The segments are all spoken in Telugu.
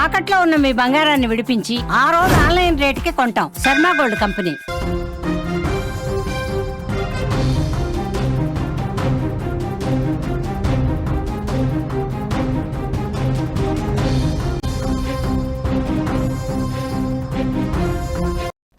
తాకట్లో ఉన్న మీ బంగారాన్ని విడిపించి ఆ రోజు ఆన్లైన్ రేటుకి కొంటాం. Sharma gold company.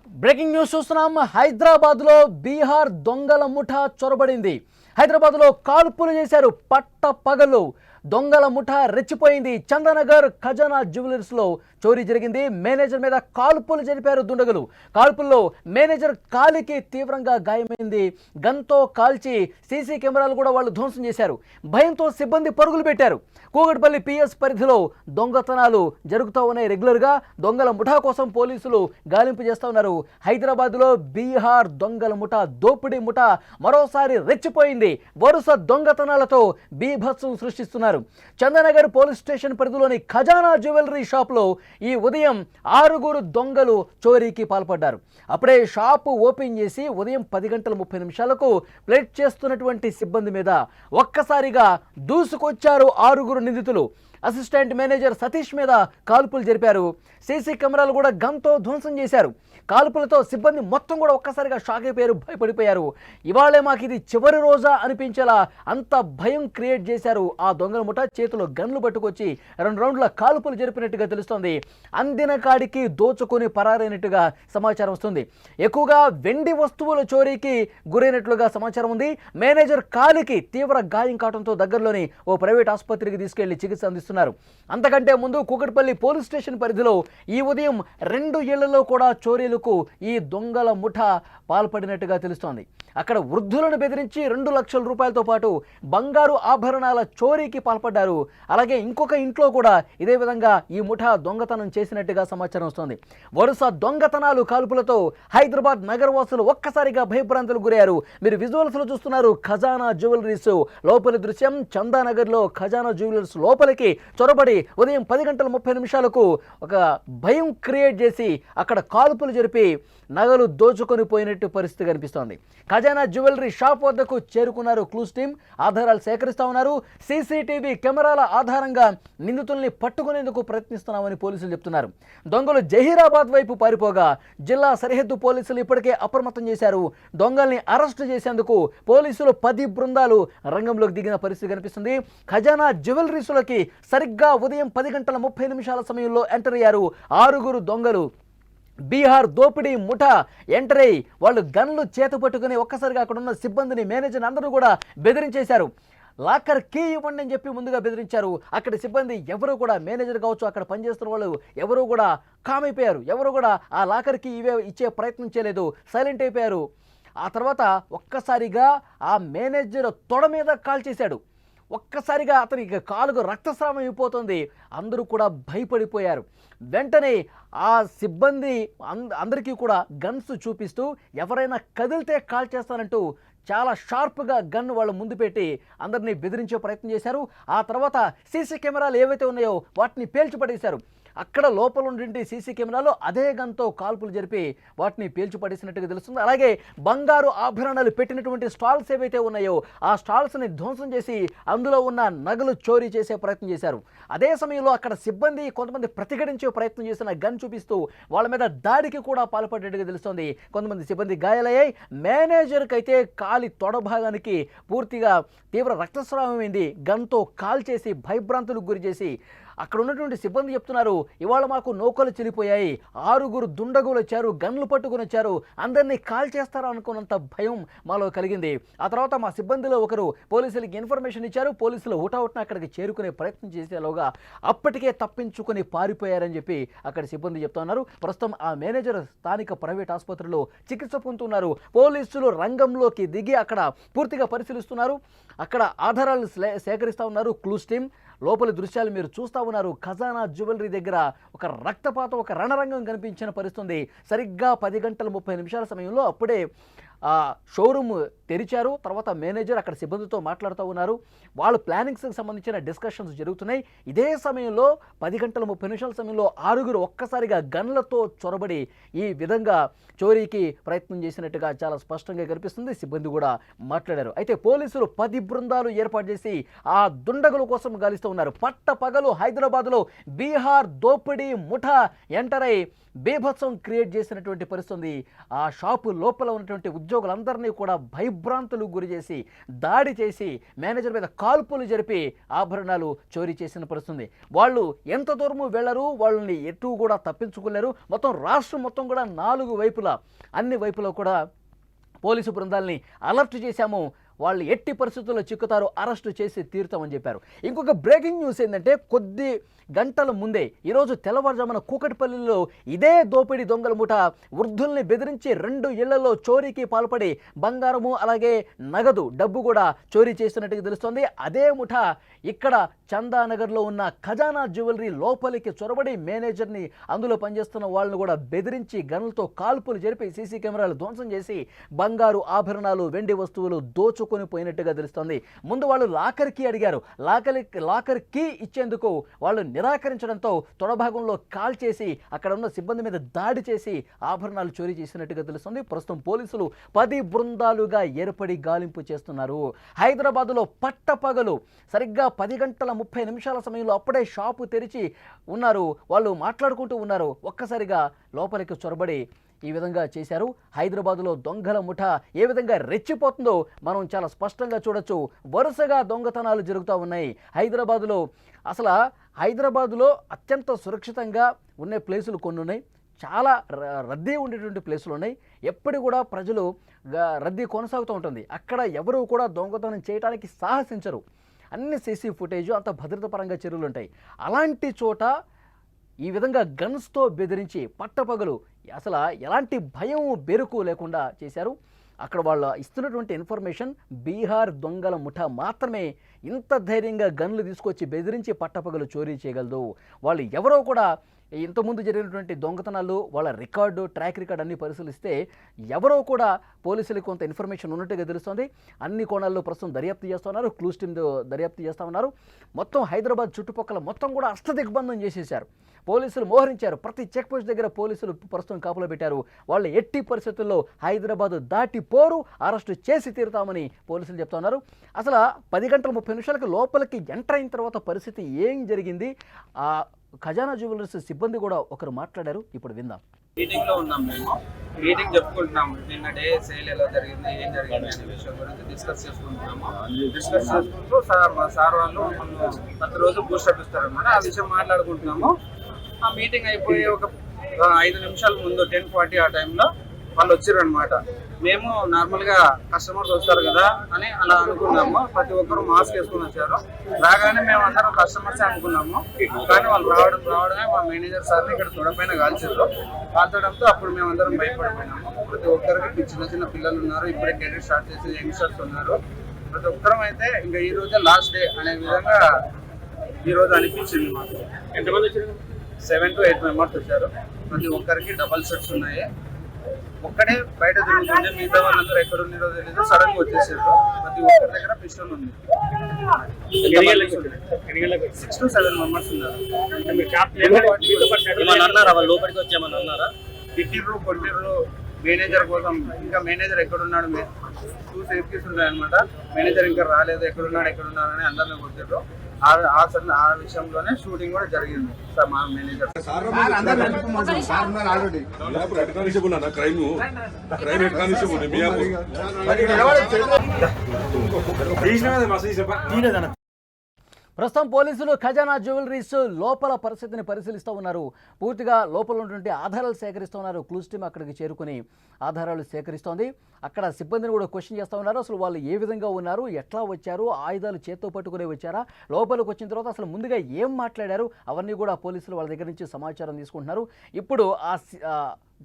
Breaking news చూస్తున్నాం. హైదరాబాద్లో బీహార్ దొంగల ముఠా చొరబడింది. హైదరాబాద్లో కాల్పులు చేశారు. పట్ట పగలు దొంగల ముఠా రెచ్చిపోయింది. చందనగర్ ఖజానా జ్యువెలర్స్లో చోరీ జరిగింది. మేనేజర్ మీద కాల్పులు జరిపారు దుండగులు. కాల్పుల్లో మేనేజర్ కాలికి తీవ్రంగా గాయమైంది. గన్తో కాల్చి సీసీ కెమెరాలు కూడా వాళ్ళు ధ్వంసం చేశారు. భయంతో సిబ్బంది పరుగులు పెట్టారు. కూకట్పల్లి పిఎస్ పరిధిలో దొంగతనాలు జరుగుతూ ఉన్నాయి. రెగ్యులర్గా దొంగల ముఠా కోసం పోలీసులు గాలింపు చేస్తూ ఉన్నారు. హైదరాబాద్లో బీహార్ దొంగల ముఠా దోపిడీ ముఠా మరోసారి రెచ్చిపోయింది. వరుస దొంగతనాలతో బీభత్సం సృష్టిస్తున్నారు. చందనగర్ పోలీస్ స్టేషన్ పరిధిలోని ఖజానా జ్యువెలరీ షాప్లో ఈ ఉదయం 6 దొంగలు చోరీకి పాల్పడ్డారు. అప్పుడే షాపు ఓపెన్ చేసి ఉదయం 10:30 ప్లేట్ చేస్తున్నటువంటి సిబ్బంది మీద ఒక్కసారిగా దూసుకొచ్చారు 6 నిందితులు. అసిస్టెంట్ మేనేజర్ సతీష్ మీద కాల్పులు జరిపారు. సీసీ కెమెరాలు కూడా గన్తో ధ్వంసం చేశారు. కాల్పులతో సిబ్బంది మొత్తం కూడా ఒక్కసారిగా షాక్ అయిపోయారు, భయపడిపోయారు. ఇవాళే మాకు ఇది చివరి రోజా అనిపించేలా అంత భయం క్రియేట్ చేశారు. ఆ దొంగల ముఠా చేతిలో గన్లు పట్టుకొచ్చి 2 రౌండ్ల కాల్పులు జరిపినట్టుగా తెలుస్తోంది. అందిన కాడికి దోచుకొని పరారైనట్టుగా సమాచారం వస్తుంది. ఎక్కువగా వెండి వస్తువుల చోరీకి గురైనట్లుగా సమాచారం ఉంది. మేనేజర్ కాలికి తీవ్ర గాయం కావడంతో దగ్గరలోని ఓ ప్రైవేట్ ఆసుపత్రికి తీసుకెళ్లి చికిత్స అందిస్తున్నారు. అంతకంటే ముందు కూకట్పల్లి పోలీస్ స్టేషన్ పరిధిలో ఈ ఉదయం 2 ఇళ్లలో కూడా చోరీలకు ఈ దొంగల ముఠా పాల్పడినట్టుగా తెలుస్తోంది. అక్కడ వృద్ధులను బెదిరించి 2 లక్షల రూపాయలతో పాటు బంగారు ఆభరణాల చోరీకి పాల్పడ్డారు. అలాగే ఇంకొక ఇంట్లో కూడా ఇదే విధంగా ఈ ముఠా దొంగతనం చేసినట్టుగా సమాచారం వస్తోంది. వరుస దొంగతనాలు కాల్పులతో హైదరాబాద్ నగరవాసులు ఒక్కసారిగా భయభ్రాంతులకు గురయ్యారు. మీరు విజువల్స్లో చూస్తున్నారు ఖజానా జ్యువెలరీస్ లోపలి దృశ్యం. చందానగర్లో ఖజానా జ్యువెలర్స్ లోపలికి చొరబడి ఉదయం 10:30 ఒక భయం క్రియేట్ చేసి అక్కడ కాల్పులు జరిపి నగలు దోచుకొని పోయినట్టు పరిస్థితి కనిపిస్తోంది. ఖజానా జ్యువెలరీ షాప్ వద్దకు చేరుకున్నారు క్లూస్ టీం. ఆధారాలు సేకరిస్తూ ఉన్నారు. సీసీటీవీ కెమెరాల ఆధారంగా నిందితుల్ని పట్టుకునేందుకు ప్రయత్నిస్తున్నామని పోలీసులు చెప్తున్నారు. దొంగలు జహీరాబాద్ వైపు పారిపోగా జిల్లా సరిహద్దు పోలీసులు ఇప్పటికే అప్రమత్తం చేశారు. దొంగల్ని అరెస్టు చేసేందుకు పోలీసులు 10 బృందాలు రంగంలోకి దిగిన పరిస్థితి కనిపిస్తుంది. ఖజానా జ్యువెలరీస్లోకి సరిగ్గా ఉదయం 10:30 సమయంలో ఎంటర్ అయ్యారు 6 దొంగలు. బీహార్ దోపిడీ ముఠా ఎంటర్ అయ్యి వాళ్ళు గన్లు చేత పట్టుకుని ఒక్కసారిగా అక్కడ ఉన్న సిబ్బందిని, మేనేజర్ అందరూ కూడా బెదిరించేశారు. లాకర్ కీ ఇవ్వండి అని చెప్పి ముందుగా బెదిరించారు. అక్కడ సిబ్బంది ఎవరు కూడా, మేనేజర్ కావచ్చు, అక్కడ పనిచేస్తున్న వాళ్ళు ఎవరు కూడా కామ్ అయిపోయారు. ఎవరు కూడా ఆ లాకర్ కీ ఇచ్చే ప్రయత్నం చేయలేదు, సైలెంట్ అయిపోయారు. ఆ తర్వాత ఒక్కసారిగా ఆ మేనేజర్ తొడ మీద కాల్ చేశాడు. ఒక్కసారిగా అతనికి కాలుకు రక్తస్రావం అయిపోతుంది. అందరూ కూడా భయపడిపోయారు. వెంటనే ఆ సిబ్బంది అందరికీ కూడా గన్స్ చూపిస్తూ ఎవరైనా కదిలితే కాల్ చేస్తానంటూ చాలా షార్ప్గా గన్ వాళ్ళ ముందు పెట్టి అందరినీ బెదిరించే ప్రయత్నం చేశారు. ఆ తర్వాత సీసీ కెమెరాలు ఏవైతే ఉన్నాయో వాటిని పేల్చిపడేశారు. అక్కడ లోపల ఉండి సీసీ కెమెరాలో అదే గన్తో కాల్పులు జరిపి వాటిని పేల్చిపడేసినట్టుగా తెలుస్తుంది. అలాగే బంగారు ఆభరణాలు పెట్టినటువంటి స్టాల్స్ ఏవైతే ఉన్నాయో ఆ స్టాల్స్ని ధ్వంసం చేసి అందులో ఉన్న నగలు చోరీ చేసే ప్రయత్నం చేశారు. అదే సమయంలో అక్కడ సిబ్బంది కొంతమంది ప్రతిఘటించే ప్రయత్నం చేసిన గన్ చూపిస్తూ వాళ్ళ మీద దాడికి కూడా పాల్పడ్డట్టుగా తెలుస్తోంది. కొంతమంది సిబ్బంది గాయాలయ్యాయి. మేనేజర్కి అయితే కాలి తొడ భాగానికి పూర్తిగా తీవ్ర రక్తస్రావం అయింది. గన్తో కాల్ చేసి భయభ్రాంతులకు గురి చేసి అక్కడ ఉన్నటువంటి సిబ్బంది చెప్తున్నారు, ఇవాళ మాకు నౌకలు చెల్లిపోయాయి, 6 దుండగులు వచ్చారు, గన్లు పట్టుకుని వచ్చారు, అందరినీ కాల్ చేస్తారా అనుకున్నంత భయం మాలో కలిగింది. ఆ తర్వాత మా సిబ్బందిలో ఒకరు పోలీసులకి ఇన్ఫర్మేషన్ ఇచ్చారు. పోలీసులు హుటాహుటిన అక్కడికి చేరుకునే ప్రయత్నం చేసేలోగా అప్పటికే తప్పించుకొని పారిపోయారని చెప్పి అక్కడ సిబ్బంది చెప్తున్నారు. ప్రస్తుతం ఆ మేనేజర్ స్థానిక ప్రైవేట్ ఆసుపత్రిలో చికిత్స పొందుతున్నారు. పోలీసులు రంగంలోకి దిగి అక్కడ పూర్తిగా పరిశీలిస్తున్నారు. అక్కడ ఆధారాలు సేకరిస్తూ ఉన్నారు క్లూస్ టీం. లోపలి దృశ్యాలు మీరు చూస్తూ ఉన్నారు. ఖజానా జ్యువెలరీ దగ్గర ఒక రక్తపాతం, ఒక రణరంగం కనిపించిన పరిస్థితుంది. సరిగ్గా 10:30 సమయంలో అప్పుడే షోరూమ్ తెరిచారు. తర్వాత మేనేజర్ అక్కడ సిబ్బందితో మాట్లాడుతూ ఉన్నారు. వాళ్ళు ప్లానింగ్స్కి సంబంధించిన డిస్కషన్స్ జరుగుతున్నాయి. ఇదే సమయంలో 10 గంటల 30 నిమిషాల సమయంలో 6 ఒక్కసారిగా గన్లతో చొరబడి ఈ విధంగా చోరీకి ప్రయత్నం చేసినట్టుగా చాలా స్పష్టంగా కనిపిస్తుంది. సిబ్బంది కూడా మాట్లాడారు. అయితే పోలీసులు 10 బృందాలు ఏర్పాటు చేసి ఆ దుండగుల కోసం గాలిస్తూ ఉన్నారు. పట్ట పగలు హైదరాబాద్లో బీహార్ దోపిడీ ముఠా ఎంటర్ అయి బీభత్సం క్రియేట్ చేసినటువంటి పరిస్థితి. ఆ షాపు లోపల ఉన్నటువంటి ఉద్యోగులందరినీ కూడా భయభ్రాంతులకు గురి చేసి దాడి చేసి మేనేజర్ మీద కాల్పులు జరిపి ఆభరణాలు చోరీ చేసిన పరిస్థితి. వాళ్ళు ఎంత దూరము వెళ్ళరు, వాళ్ళని ఎటు కూడా తప్పించుకోలేరు. మొత్తం రాష్ట్రం మొత్తం కూడా 4 వైపులా అన్ని వైపులా కూడా పోలీసు బృందాలని అలర్ట్ చేశాము, వాళ్ళు ఎట్టి పరిస్థితుల్లో చిక్కుతారు, అరెస్టు చేసి తీరుతామని చెప్పారు. ఇంకొక బ్రేకింగ్ న్యూస్ ఏంటంటే కొద్ది గంటల ముందే ఈరోజు తెల్లవారుజామున కూకట్పల్లిలో ఇదే దోపిడీ దొంగల ముఠ వృద్ధుల్ని బెదిరించి 2 ఇళ్లలో చోరీకి పాల్పడి బంగారము అలాగే నగదు డబ్బు కూడా చోరీ చేస్తున్నట్టుగా తెలుస్తోంది. అదే ముఠ ఇక్కడ చందానగర్లో ఉన్న ఖజానా జ్యువెలరీ లోపలికి చొరబడి మేనేజర్ని అందులో పనిచేస్తున్న వాళ్ళని కూడా బెదిరించి గన్లతో కాల్పులు జరిపి సీసీ కెమెరాలు ధ్వంసం చేసి బంగారు ఆభరణాలు వెండి వస్తువులు దోచుకొని పోయినట్టుగా తెలుస్తోంది. ముందు వాళ్ళు లాకర్ కీ అడిగారు. లాకర్ కీ ఇచ్చేందుకు వాళ్ళు నిరాకరించడంతో తొడభాగంలో కాల్ చేసి అక్కడ ఉన్న సిబ్బంది మీద దాడి చేసి ఆభరణాలు చోరీ చేసినట్టుగా తెలుస్తుంది. ప్రస్తుతం పోలీసులు 10 బృందాలుగా ఏర్పడి గాలింపు చేస్తున్నారు. హైదరాబాదులో పట్టపగలు సరిగ్గా 10 గంటల 30 నిమిషాల సమయంలో అప్పుడే షాపు తెరిచి ఉన్నారు. వాళ్ళు మాట్లాడుకుంటూ ఉన్నారు. ఒక్కసారిగా లోపలికి చొరబడి ఈ విధంగా చేశారు. హైదరాబాదులో దొంగల ముఠ ఏ విధంగా రెచ్చిపోతుందో మనం చాలా స్పష్టంగా చూడొచ్చు. వరుసగా దొంగతనాలు జరుగుతూ ఉన్నాయి. హైదరాబాదులో అత్యంత సురక్షితంగా ఉండే ప్లేసులు కొన్ని ఉన్నాయి. చాలా రద్దీ ఉండేటువంటి ప్లేసులు ఉన్నాయి. ఎప్పుడు కూడా ప్రజలు రద్దీ కొనసాగుతూ ఉంటుంది. అక్కడ ఎవరు కూడా దొంగతనం చేయడానికి సాహసించరు. అన్ని సీసీ ఫుటేజ్ అంత భద్రత పరంగా చర్యలు ఉంటాయి. అలాంటి చోట ఈ విధంగా గన్స్తో బెదిరించి పట్టపగలు అసలు ఎలాంటి భయం బెరుకు లేకుండా చేశారు. అక్కడ వాళ్ళు ఇస్తున్నటువంటి ఇన్ఫర్మేషన్ బీహార్ దొంగల ముఠ మాత్రమే ఇంత ధైర్యంగా గన్లు తీసుకొచ్చి బెదిరించి పట్టపగలు చోరీ చేయగలదు. వాళ్ళు ఎవరో కూడా ఇంతకుముందు జరిగినటువంటి దొంగతనాలు వాళ్ళ ట్రాక్ రికార్డ్ అన్ని పరిశీలిస్తే ఎవరో కూడా పోలీసులకు కొంత ఇన్ఫర్మేషన్ ఉన్నట్టుగా తెలుస్తుంది. అన్ని కోణాల్లో ప్రస్తుతం దర్యాప్తు చేస్తున్నారు. క్లూస్ టీమ్ దర్యాప్తు చేస్తూ ఉన్నారు. మొత్తం హైదరాబాద్ చుట్టుపక్కల మొత్తం కూడా అష్టదిగ్బంధం చేసేశారు. పోలీసులు మోహరించారు. ప్రతి చెక్ పోస్ట్ దగ్గర పోలీసులు ప్రస్తుతం కాపులో పెట్టారు. వాళ్ళు ఎట్టి పరిస్థితుల్లో హైదరాబాద్ దాటిపోరు, అరెస్టు చేసి తీరుతామని పోలీసులు చెప్తా ఉన్నారు. అసలు 10 గంటల 30 నిమిషాలకు లోపలికి ఎంటర్ అయిన తర్వాత పరిస్థితి ఏం జరిగింది? ఆ ఖజానా జ్యువెలర్స్ సిబ్బంది కూడా ఒకరు మాట్లాడారు. ఇప్పుడు విందాం. మీటింగ్ లో ఉన్నాం. మేము మీటింగ్ చెప్పుకుంటున్నాం. నిన్న డే సేల్ ఎలా జరిగింది, ఏం జరిగింది అనే విషయం గురించి డిస్కస్ చేసుకుంటున్నాము. డిస్కస్ చేసుకుంటూ మా సార్ వాళ్ళు ప్రతిరోజు బూస్టప్ ఇస్తారన్నమాట. ఆ విషయం మాట్లాడుకుంటున్నాము. ఆ మీటింగ్ అయిపోయి ఒక 5 నిమిషాల ముందు 10:40 ఆ టైంలో వాళ్ళు వచ్చారు అనమాట. మేము నార్మల్గా కస్టమర్స్ వస్తారు కదా అని అలా అనుకున్నాము. ప్రతి ఒక్కరు మాస్క్ వేసుకుని వచ్చారు. రాగానే మేము అందరం కస్టమర్స్ అనుకున్నాము. కానీ వాళ్ళు రావడమే మా మేనేజర్ సార్ని ఇక్కడ తొడపైన కాల్చారు. కాల్చడంతో అప్పుడు మేము అందరం భయపడిపోయినాము. ప్రతి ఒక్కరికి చిన్న చిన్న పిల్లలు ఉన్నారు, ఇప్పుడే కెరీర్ స్టార్ట్ చేసి యంగ్స్టర్స్ ఉన్నారు. ప్రతి ఒక్కరం అయితే ఇంకా ఈ రోజే లాస్ట్ డే అనే విధంగా ఈ రోజు అనిపించింది మాకు. ఎంతమంది వచ్చారు? 7 to 8 మెంబర్స్ వచ్చారు. ప్రతి ఒక్కరికి డబల్ షర్ట్స్ ఉన్నాయి. ఒక్కడే బయట తిరుగుతుంది, మిగతా వాళ్ళందరూ ఎక్కడ ఉన్నారో తెలియదు. సడన్ గా వచ్చేసారు. ప్రతి ఒక్కరి దగ్గర పిస్టల్ ఉంది. 6 to 7 మెంబర్స్ ఉన్నారు. లోపలికి వచ్చామని అన్నారా? తిట్టిర్రు, కొట్టిర్రు. మేనేజర్ కోసం ఇంకా మేనేజర్ ఎక్కడున్నాడు, 2 సేఫ్టీస్ ఉన్నాయన్నమాట. మేనేజర్ ఇంకా రాలేదు, ఎక్కడున్నాడు అని అందరినీ కొట్టిర్రు. ఆ విషయంలోనే షూటింగ్ కూడా జరిగింది. సార్ మా మేనేజర్ ప్రస్తుతం పోలీసులు ఖజానా జ్యువెలరీస్ లోపల పరిస్థితిని పరిశీలిస్తూ ఉన్నారు. పూర్తిగా లోపల ఉన్నటువంటి ఆధారాలు సేకరిస్తూ ఉన్నారు. క్లూస్ టీమ్ అక్కడికి చేరుకుని ఆధారాలు సేకరిస్తోంది. అక్కడ సిబ్బందిని కూడా క్వశ్చన్ చేస్తూ ఉన్నారు. అసలు వాళ్ళు ఏ విధంగా ఉన్నారు, ఎట్లా వచ్చారు, ఆయుధాలు చేత్తో పట్టుకునే వచ్చారా, లోపలికి వచ్చిన తర్వాత అసలు ముందుగా ఏం మాట్లాడారు, అవన్నీ కూడా పోలీసులు వాళ్ళ దగ్గర నుంచి సమాచారం తీసుకుంటున్నారు. ఇప్పుడు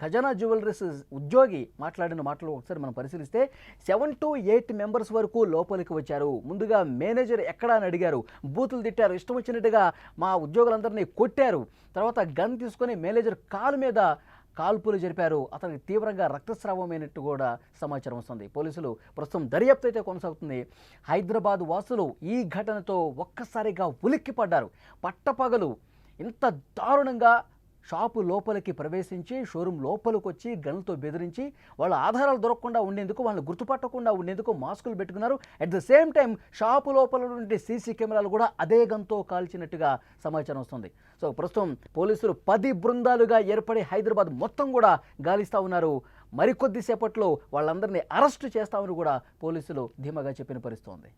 ఖజానా జ్యువెలరీస్ ఉద్యోగి మాట్లాడిన మాటలు ఒకసారి మనం పరిశీలిస్తే 7 to 8 మెంబర్స్ వరకు లోపలికి వచ్చారు. ముందుగా మేనేజర్ ఎక్కడా అని అడిగారు, బూతులు తిట్టారు, ఇష్టం వచ్చినట్టుగా మా ఉద్యోగులందరినీ కొట్టారు. తర్వాత గన్ తీసుకొని మేనేజర్ కాలు మీద కాల్పులు జరిపారు. అతనికి తీవ్రంగా రక్తస్రావమైనట్టు కూడా సమాచారం వస్తుంది. పోలీసులు ప్రస్తుతం దర్యాప్తు అయితే కొనసాగుతుంది. హైదరాబాద్ వాసులు ఈ ఘటనతో ఒక్కసారిగా ఉలిక్కిపడ్డారు. పట్టపగలు ఇంత దారుణంగా షాపు లోపలికి ప్రవేశించి షోరూమ్ లోపలికి వచ్చి గన్లతో బెదిరించి వాళ్ళ ఆధారాలు దొరకకుండా ఉండేందుకు, వాళ్ళని గుర్తుపట్టకుండా ఉండేందుకు మాస్కులు పెట్టుకున్నారు. At the same time shop లోపల నుండి సీసీ కెమెరాలు కూడా అదే గన్తో కాల్చినట్టుగా సమాచారం వస్తుంది. సో ప్రస్తుతం పోలీసులు 10 బృందాలుగా ఏర్పడి హైదరాబాద్ మొత్తం కూడా గాలిస్తూ ఉన్నారు. మరికొద్ది సేపట్లో వాళ్ళందరినీ అరెస్టు చేస్తామని కూడా పోలీసులు ధీమాగా చెప్పిన పరిస్థితి ఉంది.